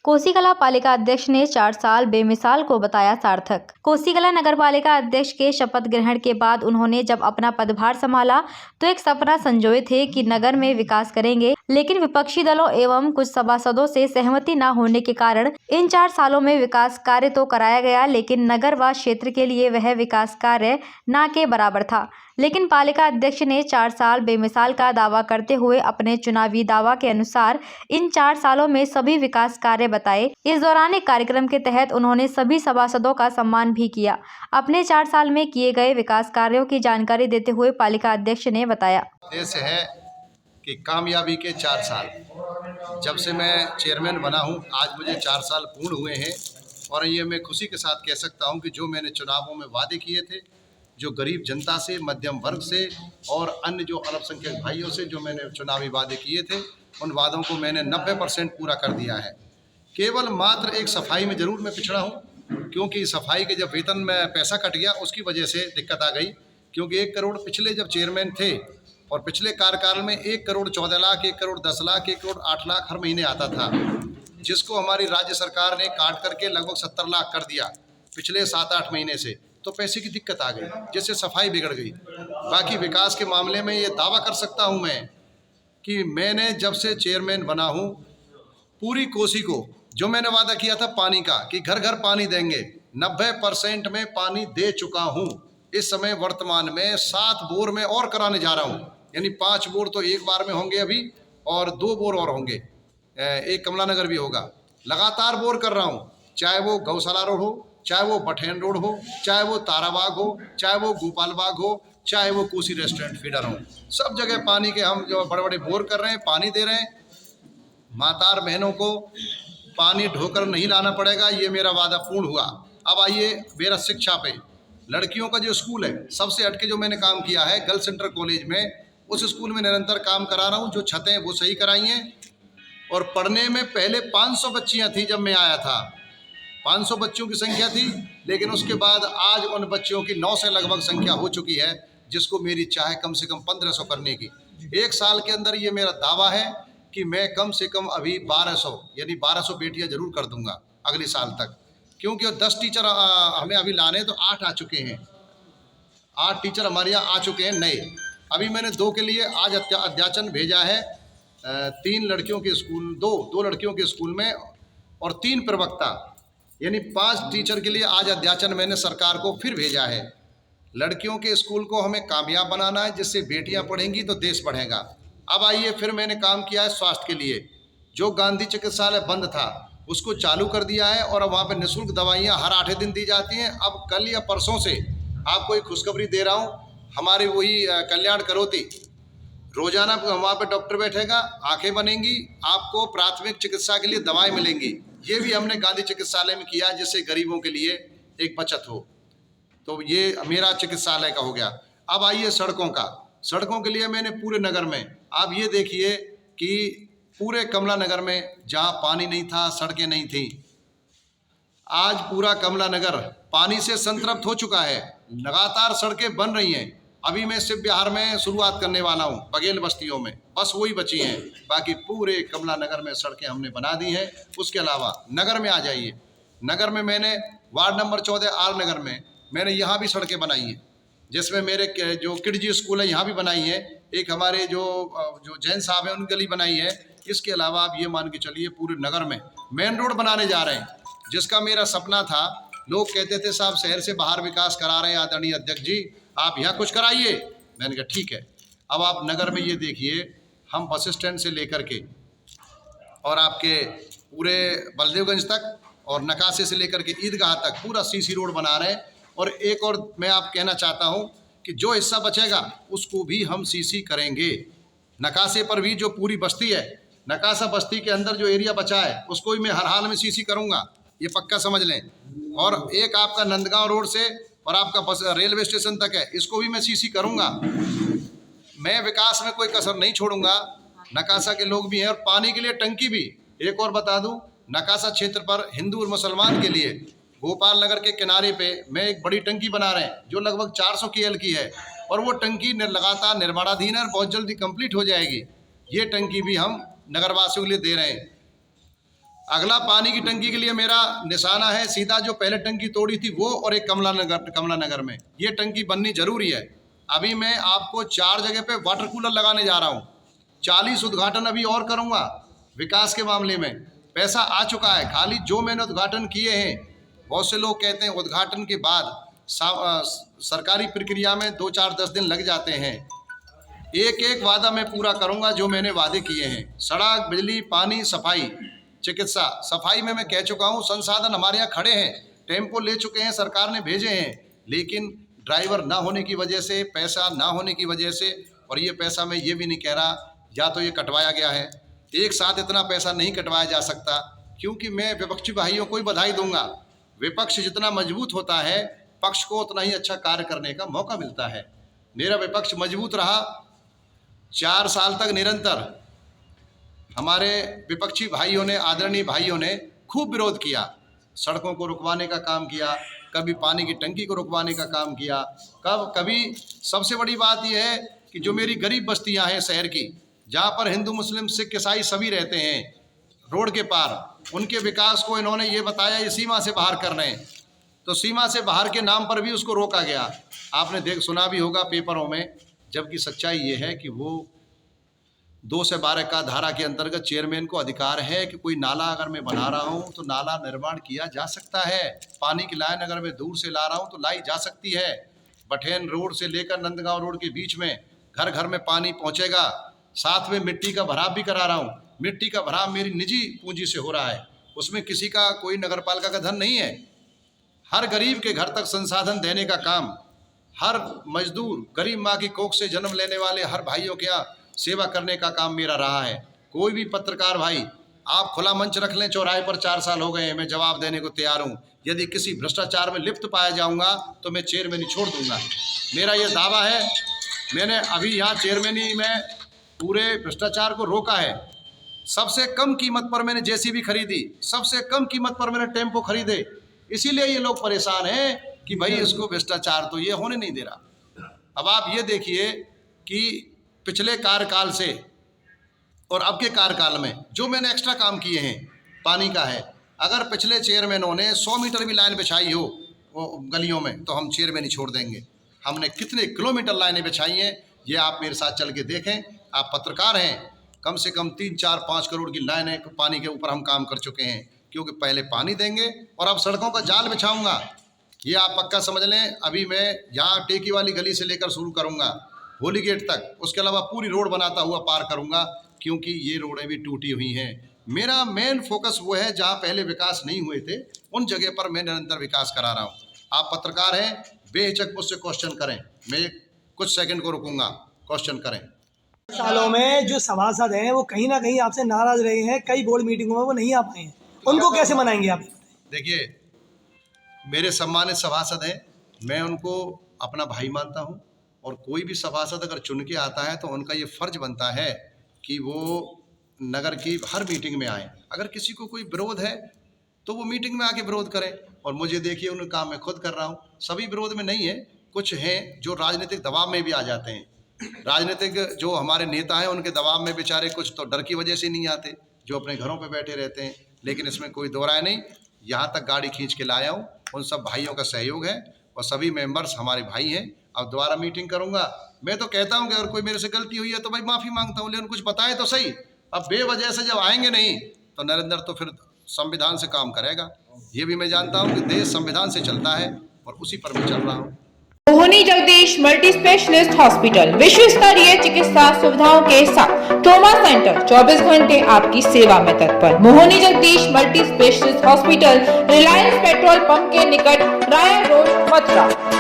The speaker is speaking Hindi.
कोसीकला पालिका अध्यक्ष ने 4 साल बेमिसाल को बताया सार्थक। कोसीकला नगर पालिका अध्यक्ष के शपथ ग्रहण के बाद उन्होंने जब अपना पदभार संभाला तो एक सपना संजोए थे कि नगर में विकास करेंगे, लेकिन विपक्षी दलों एवं कुछ सभासदों से सहमति न होने के कारण इन 4 सालों में विकास कार्य तो कराया गया, लेकिन नगर व क्षेत्र के लिए वह विकास कार्य न के बराबर था। लेकिन पालिका अध्यक्ष ने 4 साल बेमिसाल का दावा करते हुए अपने चुनावी दावा के अनुसार इन 4 सालों में सभी विकास कार्य बताए। इस दौरान एक कार्यक्रम के तहत उन्होंने सभी सभासदों का सम्मान भी किया। अपने 4 साल में किए गए विकास कार्यों की जानकारी देते हुए पालिका अध्यक्ष ने बताया। उद्देश्य है कि कामयाबी के 4 साल, जब से मैं चेयरमैन बना हूं, आज मुझे 4 साल पूर्ण हुए हैं और ये मैं खुशी के साथ कह सकता हूं कि जो मैंने चुनावों में वादे किए थे, जो गरीब जनता से, मध्यम वर्ग से और अन्य जो अल्पसंख्यक भाइयों से जो मैंने चुनावी वादे किए थे, उन वादों को मैंने 90% पूरा कर दिया है। केवल मात्र एक सफाई में ज़रूर मैं पिछड़ा हूँ, क्योंकि सफाई के जब वेतन में पैसा कट गया उसकी वजह से दिक्कत आ गई, क्योंकि 1 करोड़ पिछले जब चेयरमैन थे और पिछले कार्यकाल में 1 करोड़ 14 लाख, 1 करोड़ 10 लाख, 1 करोड़ 8 लाख हर महीने आता था, जिसको हमारी राज्य सरकार ने काट करके लगभग 70 लाख कर दिया पिछले 7-8 महीने से। तो पैसे की दिक्कत आ गई, जिससे सफाई बिगड़ गई। बाकी विकास के मामले में ये दावा कर सकता हूँ मैं कि मैंने जब से चेयरमैन बना हूँ, पूरी कोसी को जो मैंने वादा किया था पानी का कि घर घर पानी देंगे, 90% में पानी दे चुका हूँ। इस समय वर्तमान में 7 बोर में और कराने जा रहा हूँ, यानी 5 बोर तो एक बार में होंगे अभी और 2 बोर और होंगे, एक कमला नगर भी होगा। लगातार बोर कर रहा हूँ, चाहे वो गौशाला रोड हो, चाहे वो बठेन रोड हो, चाहे वो ताराबाग हो, चाहे वो गोपाल बाग हो, चाहे वो कोसी रेस्टोरेंट फीडर हो, सब जगह पानी के हम जो बड़े बड़े बोर कर रहे हैं, पानी दे रहे हैं। मातार बहनों को पानी ढोकर नहीं लाना पड़ेगा, ये मेरा वादा पूर्ण हुआ। अब आइए मेरा शिक्षा पे, लड़कियों का जो स्कूल है, सबसे हटके जो मैंने काम किया है गर्ल्स सेंटर कॉलेज में, उस स्कूल में निरंतर काम करा रहा हूँ। जो छतें वो सही कराई हैं और पढ़ने में पहले 500 बच्चियाँ थी जब मैं आया था, 500 बच्चों की संख्या थी, लेकिन उसके बाद आज उन बच्चियों की 9 से लगभग संख्या हो चुकी है, जिसको मेरी चाह है कम से कम 1500 करने की। 1 साल के अंदर ये मेरा दावा है कि मैं कम से कम अभी 1200 यानी 1200 बेटियां जरूर कर दूंगा अगले साल तक, क्योंकि 10 टीचर हमें अभी लाने तो 8 आ चुके हैं, 8 टीचर हमारे यहाँ आ चुके हैं नए। अभी मैंने 2 के लिए आज अध्याचन भेजा है, 3 लड़कियों के स्कूल, 2 लड़कियों के स्कूल में और 3 प्रवक्ता, यानी 5 टीचर के लिए आज अध्याचन मैंने सरकार को फिर भेजा है। लड़कियों के स्कूल को हमें कामयाब बनाना है, जिससे बेटियां पढ़ेंगी तो देश बढ़ेगा। अब आइए फिर मैंने काम किया है स्वास्थ्य के लिए, जो गांधी चिकित्सालय बंद था उसको चालू कर दिया है और अब वहाँ पे निःशुल्क दवाइयाँ हर 8 दिन दी जाती हैं। अब कल या परसों से आपको एक खुशखबरी दे रहा हूँ, हमारे वही कल्याण करोती, रोजाना वहाँ पे डॉक्टर बैठेगा, आंखें बनेंगी, आपको प्राथमिक चिकित्सा के लिए दवाएं मिलेंगी। ये भी हमने गांधी चिकित्सालय में किया, जिससे गरीबों के लिए एक बचत हो। तो ये मेरा चिकित्सालय का हो गया। अब आइए सड़कों का, सड़कों के लिए मैंने पूरे नगर में, आप ये देखिए कि पूरे कमला नगर में जहाँ पानी नहीं था, सड़कें नहीं थी, आज पूरा कमला नगर पानी से संतृप्त हो चुका है। लगातार सड़कें बन रही हैं। अभी मैं शिव विहार में शुरुआत करने वाला हूँ, बघेल बस्तियों में, बस वही बची हैं, बाकी पूरे कमला नगर में सड़कें हमने बना दी हैं। उसके अलावा नगर में आ जाइए, नगर में मैंने वार्ड नंबर 14 आर नगर में मैंने यहाँ भी सड़कें बनाई हैं, जिसमें मेरे जो किडजी स्कूल है यहाँ भी बनाई है, एक हमारे जो जैन साहब हैं उनकी गली बनाई है। इसके अलावा आप ये मान के चलिए पूरे नगर में मेन रोड बनाने जा रहे हैं, जिसका मेरा सपना था। लोग कहते थे साहब शहर से बाहर विकास करा रहे हैं आदरणीय अध्यक्ष जी, आप यहाँ कुछ कराइए। मैंने कहा ठीक है। अब आप नगर में ये देखिए, हम बस स्टैंड से लेकर के और आपके पूरे बलदेवगंज तक और नकासे से लेकर के ईदगाह तक पूरा सीसी रोड बना रहे हैं। और एक और मैं आप कहना चाहता हूँ कि जो हिस्सा बचेगा उसको भी हम सीसी करेंगे। नकासे पर भी जो पूरी बस्ती है, नकासा बस्ती के अंदर जो एरिया बचा है उसको भी मैं हर हाल में सीसी करूँगा, ये पक्का समझ लें। और एक आपका नंदगांव रोड से और आपका बस रेलवे स्टेशन तक है, इसको भी मैं सीसी करूँगा। मैं विकास में कोई कसर नहीं छोड़ूंगा। नकासा के लोग भी हैं और पानी के लिए टंकी भी, एक और बता दूं, नकासा क्षेत्र पर हिंदू और मुसलमान के लिए गोपाल नगर के किनारे पे मैं एक बड़ी टंकी बना रहे हैं, जो लगभग 400 KL की है और वो टंकी लगातार निर्माणाधीन है और बहुत जल्दी कंप्लीट हो जाएगी। ये टंकी भी हम नगरवासियों के लिए दे रहे हैं। अगला पानी की टंकी के लिए मेरा निशाना है सीधा, जो पहले टंकी तोड़ी थी वो, और एक कमला नगर में ये टंकी बननी जरूरी है। अभी मैं आपको 4 जगह पे वाटर कूलर लगाने जा रहा हूँ। 40 उद्घाटन अभी और करूँगा। विकास के मामले में पैसा आ चुका है, खाली जो मैंने उद्घाटन किए हैं। बहुत से लोग कहते हैं उद्घाटन के बाद सरकारी प्रक्रिया में 2-4-10 दिन लग जाते हैं। एक एक वादा मैं पूरा करूंगा जो मैंने वादे किए हैं। सड़क, बिजली, पानी, सफाई, चिकित्सा। सफाई में मैं कह चुका हूं, संसाधन हमारे यहाँ खड़े हैं, टेम्पो ले चुके हैं, सरकार ने भेजे हैं, लेकिन ड्राइवर ना होने की वजह से, पैसा ना होने की वजह से, और ये पैसा मैं ये भी नहीं कह रहा या तो ये कटवाया गया है, एक साथ इतना पैसा नहीं कटवाया जा सकता, क्योंकि मैं विपक्षी भाइयों को ही बधाई दूंगा। विपक्ष जितना मजबूत होता है, पक्ष को उतना ही अच्छा कार्य करने का मौका मिलता है। मेरा विपक्ष मजबूत रहा 4 साल तक निरंतर। हमारे विपक्षी भाइयों ने, आदरणीय भाइयों ने खूब विरोध किया, सड़कों को रुकवाने का काम किया, कभी पानी की टंकी को रुकवाने का काम किया, कभी सबसे बड़ी बात यह है कि जो मेरी गरीब बस्तियां हैं शहर की, जहां पर हिंदू, मुस्लिम, सिख, ईसाई सभी रहते हैं रोड के पार, उनके विकास को इन्होंने ये बताया ये सीमा से बाहर कर रहे हैं, तो सीमा से बाहर के नाम पर भी उसको रोका गया। आपने सुना भी होगा पेपरों में, जबकि सच्चाई ये है कि वो 2 से 12 का धारा के अंतर्गत चेयरमैन को अधिकार है कि कोई नाला अगर मैं बना रहा हूँ तो नाला निर्माण किया जा सकता है। पानी की लाइन अगर मैं दूर से ला रहा हूँ तो लाई जा सकती है। बठेन रोड से लेकर नंदगांव रोड के बीच में घर घर में पानी पहुँचेगा। साथ में मिट्टी का भराव भी करा रहा हूँ। मिट्टी का भराव मेरी निजी पूंजी से हो रहा है, उसमें किसी का, कोई नगर पालिका का धन नहीं है। हर गरीब के घर तक संसाधन देने का काम, हर मजदूर, गरीब माँ की कोख से जन्म लेने वाले हर भाइयों के यहाँ सेवा करने का काम मेरा रहा है। कोई भी पत्रकार भाई, आप खुला मंच रख लें, चौराहे पर 4 साल हो गए हैं, मैं जवाब देने को तैयार हूँ। यदि किसी भ्रष्टाचार में लिप्त पाया जाऊँगा तो मैं चेयरमैनी छोड़ दूँगा। मेरा ये दावा है। मैंने अभी यहाँ चेयरमैनी में पूरे भ्रष्टाचार को रोका है। सबसे कम कीमत पर मैंने जेसीबी खरीदी, सबसे कम कीमत पर मैंने टेम्पो खरीदे। इसीलिए ये लोग परेशान हैं कि भाई इसको भ्रष्टाचार तो ये होने नहीं दे रहा। अब आप ये देखिए कि पिछले कार्यकाल से और अब के कार्यकाल में जो मैंने एक्स्ट्रा काम किए हैं, पानी का है। अगर पिछले चेयरमैनों ने 100 मीटर भी लाइन बिछाई हो वो गलियों में, तो हम चेयरमैन ही छोड़ देंगे। हमने कितने किलोमीटर लाइनें बिछाई हैं, ये आप मेरे साथ चल के देखें। आप पत्रकार हैं, कम से कम 3-4-5 करोड़ की लाइनें पानी के ऊपर हम काम कर चुके हैं, क्योंकि पहले पानी देंगे और अब सड़कों का जाल बिछाऊंगा। ये आप पक्का समझ लें। अभी मैं यहाँ टेकी वाली गली से लेकर शुरू करूँगा होली गेट तक, उसके अलावा पूरी रोड बनाता हुआ पार करूँगा, क्योंकि ये रोडें भी टूटी हुई हैं। मेरा मेन फोकस वो है, जहाँ पहले विकास नहीं हुए थे उन जगह पर मैं निरंतर विकास करा रहा हूँ। आप पत्रकार हैं, बेहिचक मुझसे क्वेश्चन करें, मैं कुछ सेकंड को रुकूंगा, क्वेश्चन करें। सालों में जो सभासद हैं वो कहीं ना कहीं आपसे नाराज रहे हैं, कई बोर्ड मीटिंगों में वो नहीं आ पाए हैं, उनको कैसे मनाएंगे आप? देखिए, मेरे सम्मानित सभासद हैं, मैं उनको अपना भाई मानता हूं, और कोई भी सभासद अगर चुन के आता है तो उनका ये फर्ज बनता है कि वो नगर की हर मीटिंग में आए। अगर किसी को कोई विरोध है तो वो मीटिंग में आके विरोध करें, और मुझे देखिए उन काम मैं खुद कर रहा हूँ। सभी विरोध में नहीं है, कुछ हैं जो राजनीतिक दबाव में भी आ जाते हैं। राजनीतिक जो हमारे नेता हैं उनके दबाव में बेचारे कुछ तो डर की वजह से नहीं आते, जो अपने घरों पे बैठे रहते हैं। लेकिन इसमें कोई दो राय नहीं, यहाँ तक गाड़ी खींच के लाया हूँ, उन सब भाइयों का सहयोग है और सभी मेंबर्स हमारे भाई हैं। अब दोबारा मीटिंग करूँगा। मैं तो कहता हूँ कि अगर कोई मेरे से गलती हुई है तो भाई माफ़ी मांगता हूँ, लेकिन कुछ बताए तो सही। अब बेवजह से जब आएंगे नहीं तो नरेंद्र तो फिर संविधान से काम करेगा। ये भी मैं जानता हूँ कि देश संविधान से चलता है और उसी पर मैं चल रहा हूँ। मोहनी जगदीश मल्टी स्पेशलिस्ट हॉस्पिटल विश्व स्तरीय चिकित्सा सुविधाओं के साथ ट्रॉमा सेंटर 24 घंटे आपकी सेवा में तत्पर। Mohini Jagdish multi specialist hospital, Reliance petrol pump के निकट, राया रोड, मथुरा।